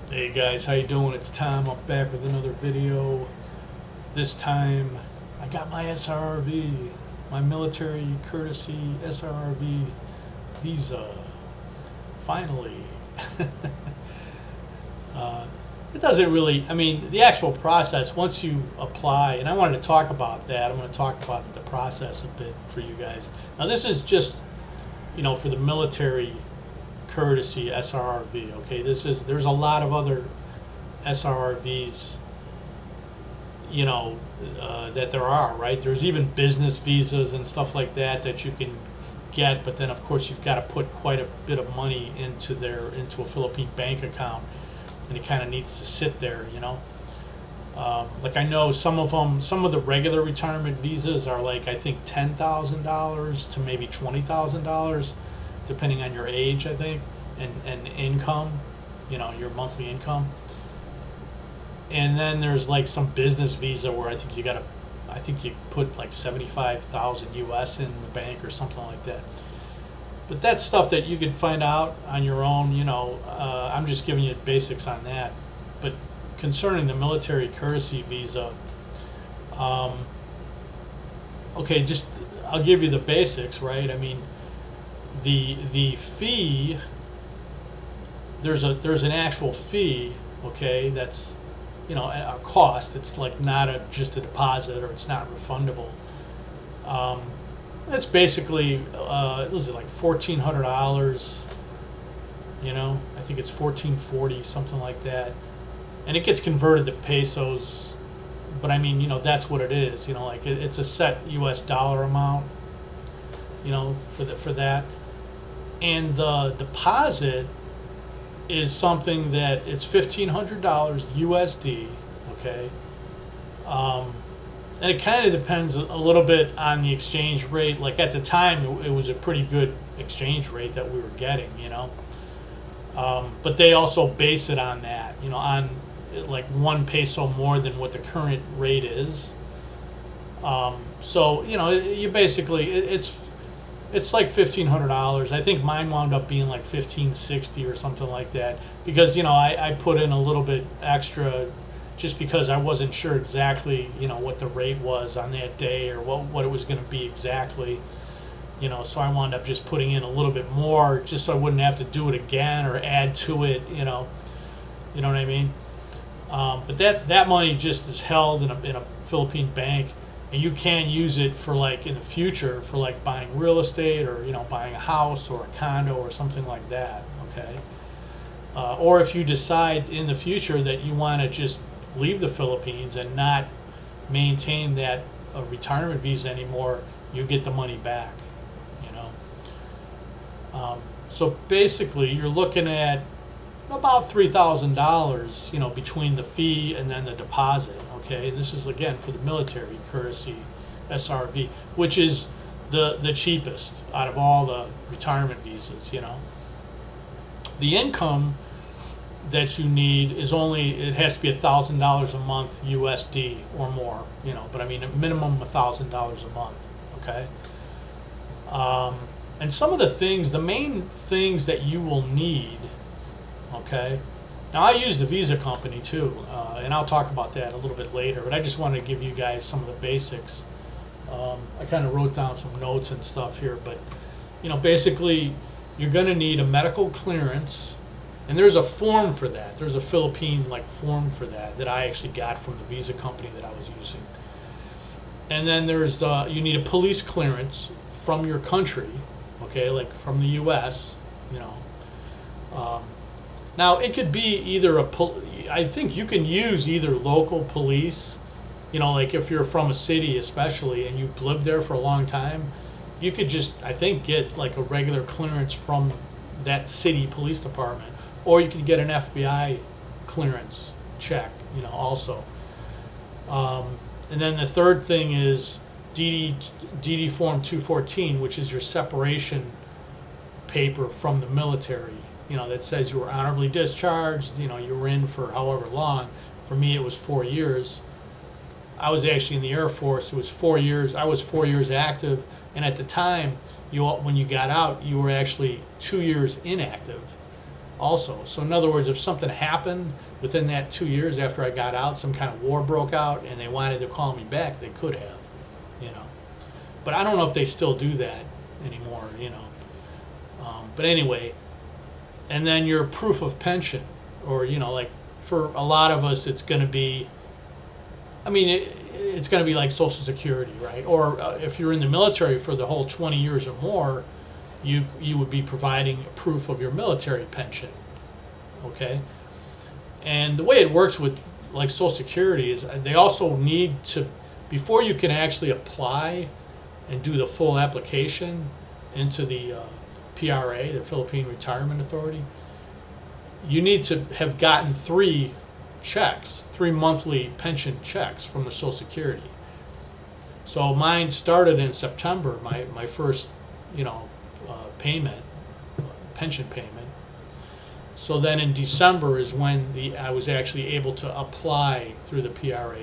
Hey guys, how you doing? It's Tom. I'm back with another video. This time, I got my SRRV, my military courtesy SRRV visa. Finally. uh, it doesn't really, I mean, the actual process, once you apply, and I wanted to talk about that. I'm going to talk about the process a bit for you guys. Now, this is just, for the military courtesy SRRV. Okay, there's a lot of other SRRVs, that there are, right? There's even business visas and stuff like that that you can get, but then of course you've got to put quite a bit of money into a Philippine bank account, and it kind of needs to sit there. Like I know some of the regular retirement visas are like I think $10,000 to maybe $20,000, depending on your age, I think, and income, your monthly income. And then there's like some business visa where I think you put like 75,000 US in the bank or something like that. But that's stuff that you can find out on your own. I'm just giving you basics on that. But concerning the military courtesy visa, um, okay, just I'll give you the basics, right? I mean, the fee, there's an actual fee, okay, that's a cost. It's like not just a deposit, or it's not refundable. Um, it's basically was it like $1,400? I think it's 1440, something like that, and it gets converted to pesos. But I mean, that's what it is. Like it's a set U.S. dollar amount. For that, and the deposit is something that it's $1,500 USD, okay, and it kind of depends a little bit on the exchange rate. Like at the time, it was a pretty good exchange rate that we were getting. But they also base it on that, on like 1 peso more than what the current rate is. So you basically it's like $1,500. I think mine wound up being like 1560 or something like that, because I put in a little bit extra just because I wasn't sure exactly what the rate was on that day, or what it was going to be exactly. So I wound up just putting in a little bit more just so I wouldn't have to do it again or add to it. You know what I mean? But that money just is held in a Philippine bank, and you can use it for like in the future for like buying real estate, or buying a house or a condo or something like that. Okay, or if you decide in the future that you want to just leave the Philippines and not maintain that retirement visa anymore, you get the money back. You know, so basically you're looking at about $3,000, between the fee and then the deposit. Okay, and this is again for the military courtesy SRV, which is the cheapest out of all the retirement visas. The income that you need is it has to be $1,000 a month USD or more. But I mean a minimum $1,000 a month. Okay. And some of the main things that you will need. Okay. Now I use the Visa company too, and I'll talk about that a little bit later. But I just wanted to give you guys some of the basics. I kind of wrote down some notes and stuff here, but basically, you're going to need a medical clearance, and there's a form for that. There's a Philippine form for that I actually got from the Visa company that I was using. And then there's you need a police clearance from your country, okay, like from the U.S. Um, Now, it could be either I think you can use either local police, like if you're from a city especially and you've lived there for a long time, you could just, I think, get like a regular clearance from that city police department, or you could get an FBI clearance check, also. And then the third thing is DD Form 214, which is your separation paper from the military, that says you were honorably discharged, you were in for however long. For me, it was 4 years. I was actually in the Air Force. It was 4 years. I was 4 years active, and at the time, when you got out, you were actually 2 years inactive. also. So in other words, if something happened within that 2 years after I got out, some kind of war broke out and they wanted to call me back, they could have, you know. But I don't know if they still do that anymore, you know. But anyway, and then your proof of pension, or, you know, like for a lot of us, it's going to be, I mean, it's going to be like Social Security, right? Or if you're in the military for the whole 20 years or more, you would be providing proof of your military pension, okay? And the way it works with like Social Security is they also need to, before you can actually apply and do the full application into the PRA, the Philippine Retirement Authority, you need to have gotten 3 monthly pension checks from the Social Security. So mine started in September, my first, you know, pension payment. So then in December is when I was actually able to apply through the PRA.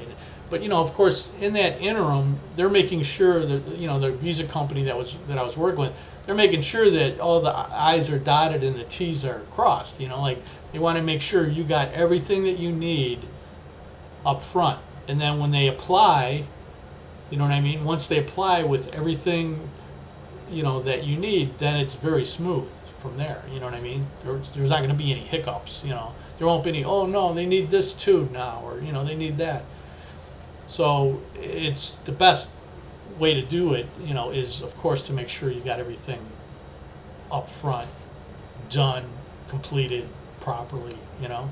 But, you know, of course, in that interim, they're making sure that, you know, the visa company that I was working with, they're making sure that all the I's are dotted and the T's are crossed. You know, like they want to make sure you got everything that you need up front. And then when they apply, you know what I mean? Once they apply with everything, you know, that you need, then it's very smooth from there. You know what I mean? There's not going to be any hiccups. You know, there won't be any, oh no, they need this too now, or, you know, they need that. So it's the best way to do it, you know, is of course to make sure you got everything up front, done, completed properly, you know.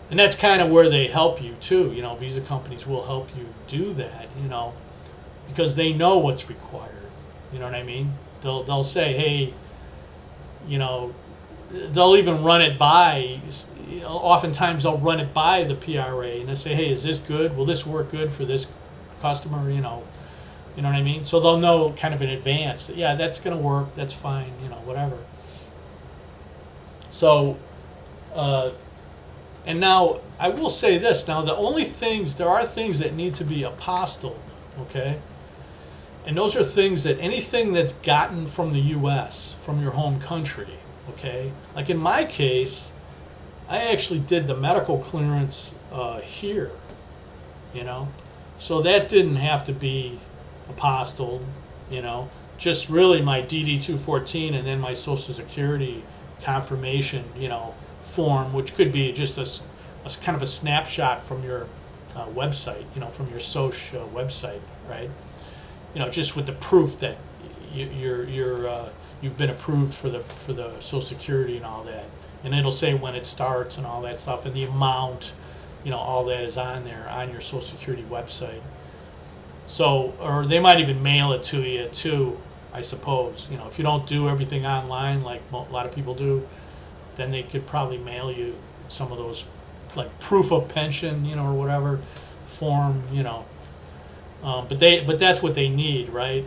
And that's kind of where they help you too. You know, visa companies will help you do that, you know, because they know what's required. You know what I mean? They'll say, hey, you know, they'll even run it by. Oftentimes they'll run it by the PRA and they say, hey, is this good? Will this work good for this customer? You know what I mean? So they'll know kind of in advance that, yeah, that's going to work. That's fine. You know, whatever. So, and now I will say this. Now there are things that need to be apostilled, okay? And those are things that anything that's gotten from the U.S., from your home country, okay? Like in my case, I actually did the medical clearance here, you know? So that didn't have to be apostilled, you know? Just really my DD-214 and then my Social Security confirmation, you know, form, which could be just a kind of a snapshot from your website, you know, from your social website, right? You know, just with the proof that you've been approved for the Social Security and all that, and it'll say when it starts and all that stuff, and the amount, you know, all that is on there on your Social Security website. So, or they might even mail it to you too, I suppose. You know, if you don't do everything online like a lot of people do, then they could probably mail you some of those, like proof of pension, you know, or whatever form, you know. But that's what they need, right?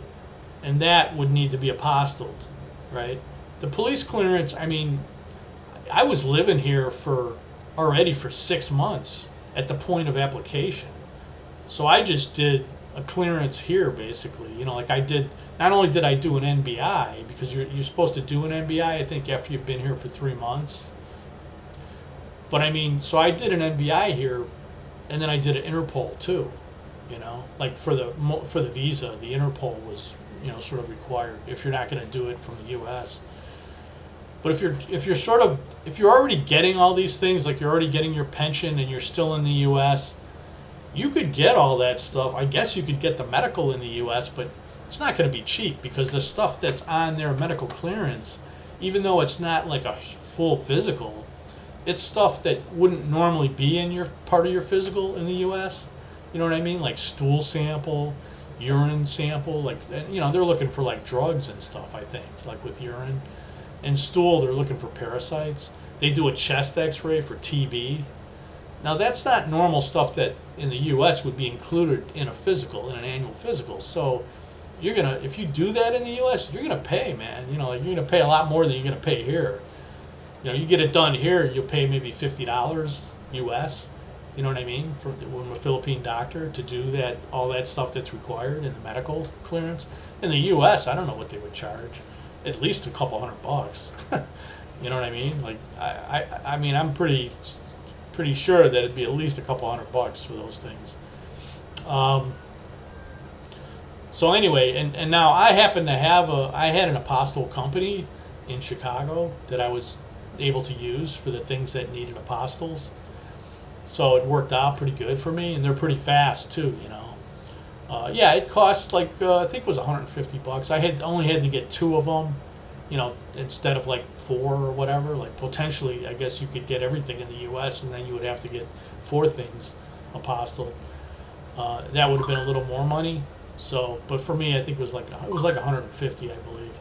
And that would need to be apostilled, right? The police clearance, I mean, I was living here already for 6 months at the point of application. So I just did a clearance here, basically. You know, like I did, not only did I do an NBI, because you're supposed to do an NBI, I think, after you've been here for 3 months. But I mean, so I did an NBI here, and then I did an Interpol too. You know, like for the visa, the Interpol was, you know, sort of required if you're not going to do it from the U.S. But if you're already getting all these things, like you're already getting your pension and you're still in the U.S., you could get all that stuff. I guess you could get the medical in the U.S., but it's not going to be cheap, because the stuff that's on their medical clearance, even though it's not like a full physical, it's stuff that wouldn't normally be in your part of your physical in the U.S. You know what I mean? Like stool sample, urine sample, like, you know, they're looking for like drugs and stuff, I think, like with urine. And stool, they're looking for parasites. They do a chest x-ray for TB. Now that's not normal stuff that in the US would be included in a physical, in an annual physical. So if you do that in the US, you're gonna pay, man. You know, like you're gonna pay a lot more than you're gonna pay here. You know, you get it done here, you'll pay maybe $50 US. You know what I mean? From a Philippine doctor to do that, all that stuff that's required in the medical clearance. In the U.S., I don't know what they would charge. At least a couple $100. You know what I mean? Like I mean, I'm pretty sure that it'd be at least a couple $100 for those things. So anyway, and now I happen to have I had an apostille company in Chicago that I was able to use for the things that needed apostilles. So it worked out pretty good for me, and they're pretty fast too, you know. Yeah, it cost like I think it was $150. I only had to get 2 of them, you know, instead of like 4 or whatever. Like potentially, I guess you could get everything in the U.S. and then you would have to get 4 things apostille. That would have been a little more money. So, but for me, I think it was like 150, I believe.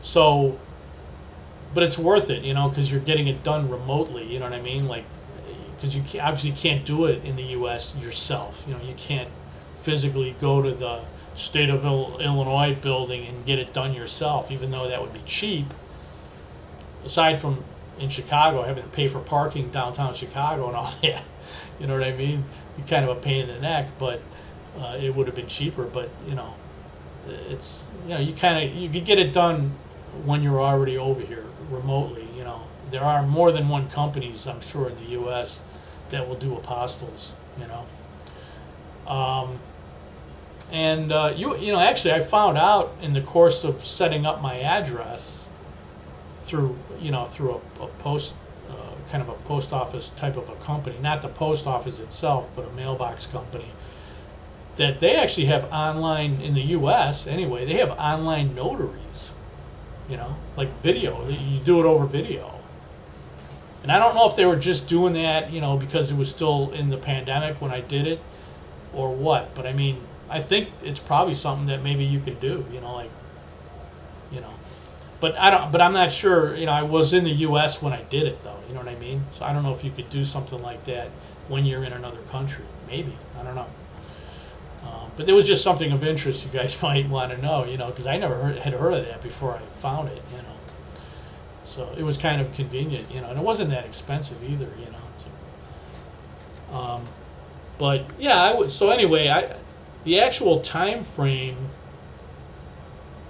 So, but it's worth it, you know, because you're getting it done remotely. You know what I mean? Like, because you obviously can't do it in the U.S. yourself. You know, you can't physically go to the state of Illinois building and get it done yourself, even though that would be cheap. Aside from in Chicago, having to pay for parking downtown Chicago and all that, you know what I mean? Be kind of a pain in the neck, but it would have been cheaper. But you know, it's, you know, you could get it done when you're already over here remotely. You know, there are more than one companies, I'm sure, in the U.S. that will do apostilles. You know, you know, actually, I found out in the course of setting up my address through a post kind of a post office type of a company, not the post office itself, but a mailbox company, that they actually have online, in the U.S. anyway, they have online notaries, you know, like video. You do it over video. And I don't know if they were just doing that, you know, because it was still in the pandemic when I did it or what. But I mean, I think it's probably something that maybe you can do, you know, like, you know. But I'm not sure, you know, I was in the U.S. when I did it, though, you know what I mean? So I don't know if you could do something like that when you're in another country. Maybe, I don't know. But there was just something of interest you guys might want to know, you know, because I never had heard of that before I found it, you know. So it was kind of convenient, you know, and it wasn't that expensive either, you know. So, but yeah, so anyway, the actual time frame,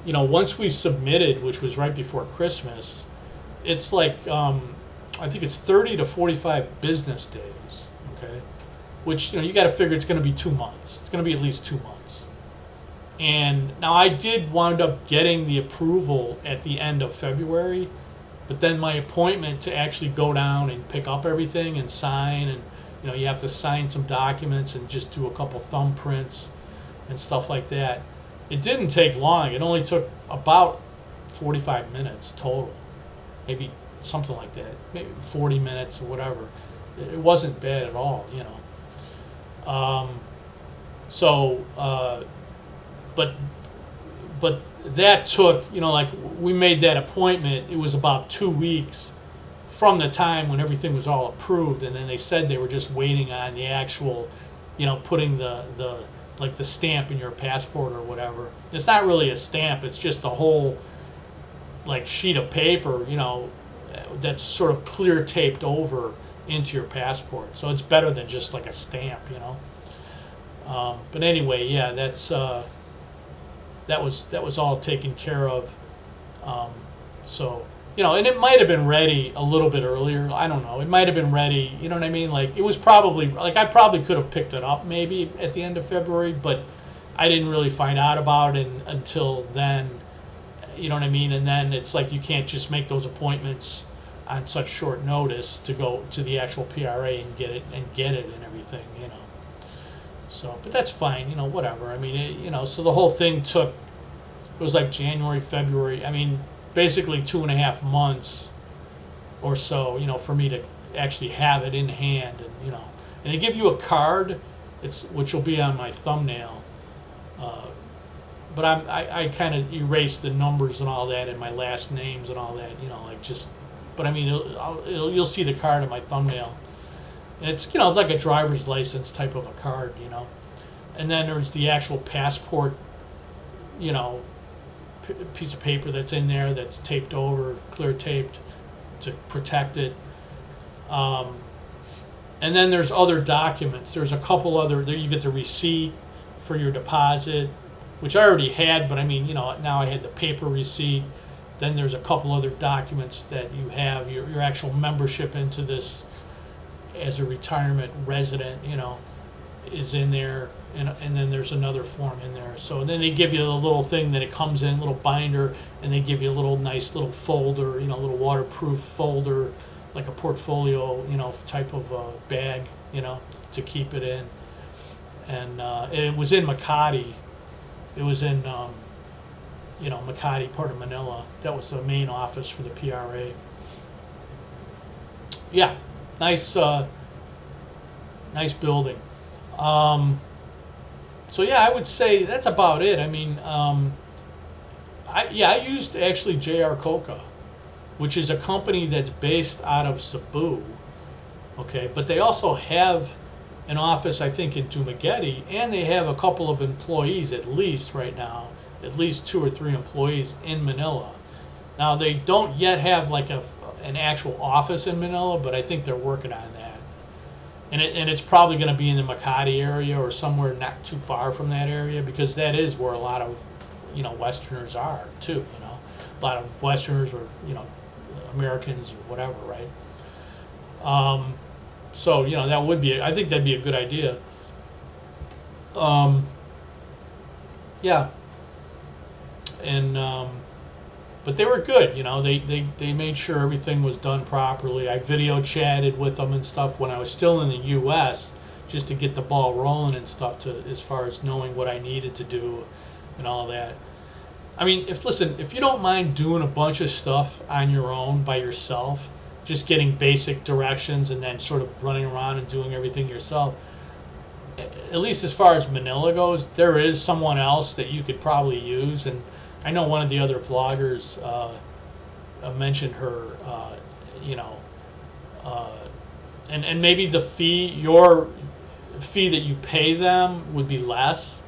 you know, once we submitted, which was right before Christmas, it's like I think it's 30 to 45 business days, okay? Which, you know, you got to figure it's going to be 2 months. It's going to be at least 2 months. And now I did wind up getting the approval at the end of February, but then my appointment to actually go down and pick up everything and sign, and, you know, you have to sign some documents and just do a couple thumbprints and stuff like that. It didn't take long. It only took about 45 minutes total, maybe something like that, maybe 40 minutes or whatever. It wasn't bad at all, you know. But that took, you know, like we made that appointment. It was about 2 weeks from the time when everything was all approved, and then they said they were just waiting on the actual, you know, putting the like the stamp in your passport or whatever. It's not really a stamp. It's just a whole like sheet of paper, you know, that's sort of clear taped over into your passport. So it's better than just like a stamp, you know. But anyway, yeah, that was all taken care of. So, you know, and it might have been ready a little bit earlier. I don't know. It might have been ready. You know what I mean? Like it was probably like I probably could have picked it up maybe at the end of February, but I didn't really find out about it until then. You know what I mean? And then it's like you can't just make those appointments on such short notice to go to the actual PRA and get it and everything, you know. So, but that's fine, you know, whatever. I mean, you know, so the whole thing took, it was like January, February. I mean, basically 2.5 months or so, you know, for me to actually have it in hand, and you know, and they give you a card, which will be on my thumbnail. But I kind of erased the numbers and all that and my last names and all that, you know, like just. But I mean, you'll see the card in my thumbnail. And it's, you know, it's like a driver's license type of a card, you know. And then there's the actual passport, you know, piece of paper that's in there that's taped over, clear taped to protect it. And then there's other documents. There's a couple other, there you get the receipt for your deposit, which I already had, but I mean, you know, now I had the paper receipt. Then there's a couple other documents that you have, your actual membership into this as a retirement resident, you know, is in there, and then there's another form in there. So then they give you a little thing that it comes in, little binder, and they give you a little nice little folder, you know, a little waterproof folder, like a portfolio, you know, type of bag, you know, to keep it in. And it was in Makati. It was in, you know, Makati, part of Manila. That was the main office for the PRA. Yeah, nice, nice building. So yeah, I would say that's about it. I mean, I used actually JR Coca, which is a company that's based out of Cebu. Okay, but they also have an office, I think, in Dumaguete, and they have a couple of employees at least right now, at least 2 or 3 employees in Manila. Now they don't yet have like an actual office in Manila, but I think they're working on that. And it's probably going to be in the Makati area or somewhere not too far from that area, because that is where a lot of, you know, Westerners are too. You know, a lot of Westerners or, you know, Americans or whatever, right? So you know, that would be, I think that'd be a good idea. Yeah, and but they were good. You know, they made sure everything was done properly. I video chatted with them and stuff when I was still in the U.S. just to get the ball rolling and stuff, to as far as knowing what I needed to do and all that. I mean, if you don't mind doing a bunch of stuff on your own by yourself, just getting basic directions and then sort of running around and doing everything yourself, at least as far as Manila goes, there is someone else that you could probably use. And I know one of the other vloggers mentioned her, you know, and maybe your fee that you pay them would be less,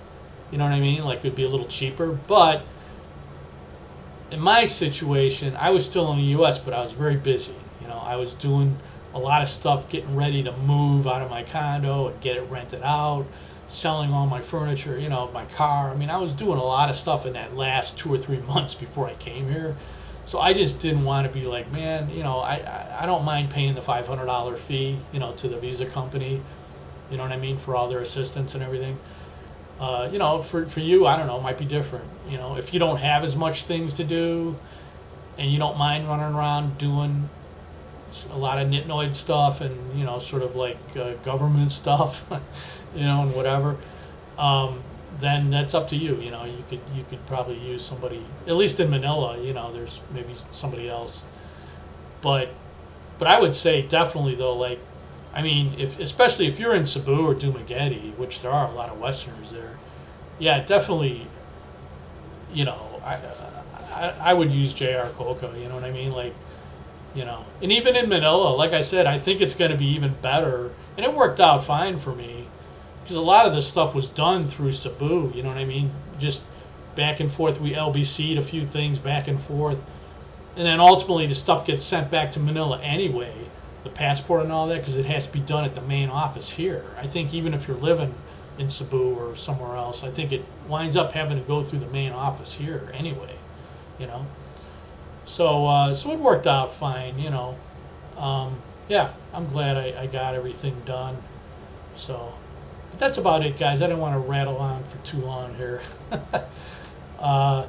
you know what I mean? Like, it would be a little cheaper. But in my situation, I was still in the U.S., but I was very busy. You know, I was doing a lot of stuff, getting ready to move out of my condo and get it rented out, selling all my furniture, you know, my car. I mean, I was doing a lot of stuff in that last 2 or 3 months before I came here. So I just didn't want to be like, man, you know, I don't mind paying the $500 fee, you know, to the visa company, you know what I mean, for all their assistance and everything. You know, for you, I don't know, it might be different. You know, if you don't have as much things to do and you don't mind running around doing a lot of nitnoid stuff and, you know, sort of like government stuff, you know, and whatever, then that's up to you. You know, you could probably use somebody, at least in Manila, you know, there's maybe somebody else. But I would say definitely though, like, I mean, especially if you're in Cebu or Dumaguete, which there are a lot of Westerners there, yeah, definitely, you know, I would use JR Coca, you know what I mean? Like, you know, and even in Manila, like I said, I think it's going to be even better. And it worked out fine for me, because a lot of this stuff was done through Cebu, you know what I mean? Just back and forth. We LBC'd a few things back and forth. And then ultimately the stuff gets sent back to Manila anyway, the passport and all that, because it has to be done at the main office here. I think even if you're living in Cebu or somewhere else, I think it winds up having to go through the main office here anyway, you know? So it worked out fine, you know. Yeah, I'm glad I got everything done. So, but that's about it, guys. I didn't want to rattle on for too long here. But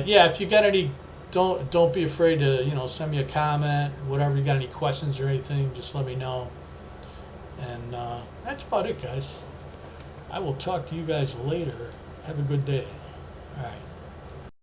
yeah, if you got any, don't be afraid to, you know, send me a comment, whatever. You got any questions or anything, just let me know. And that's about it, guys. I will talk to you guys later. Have a good day. All right.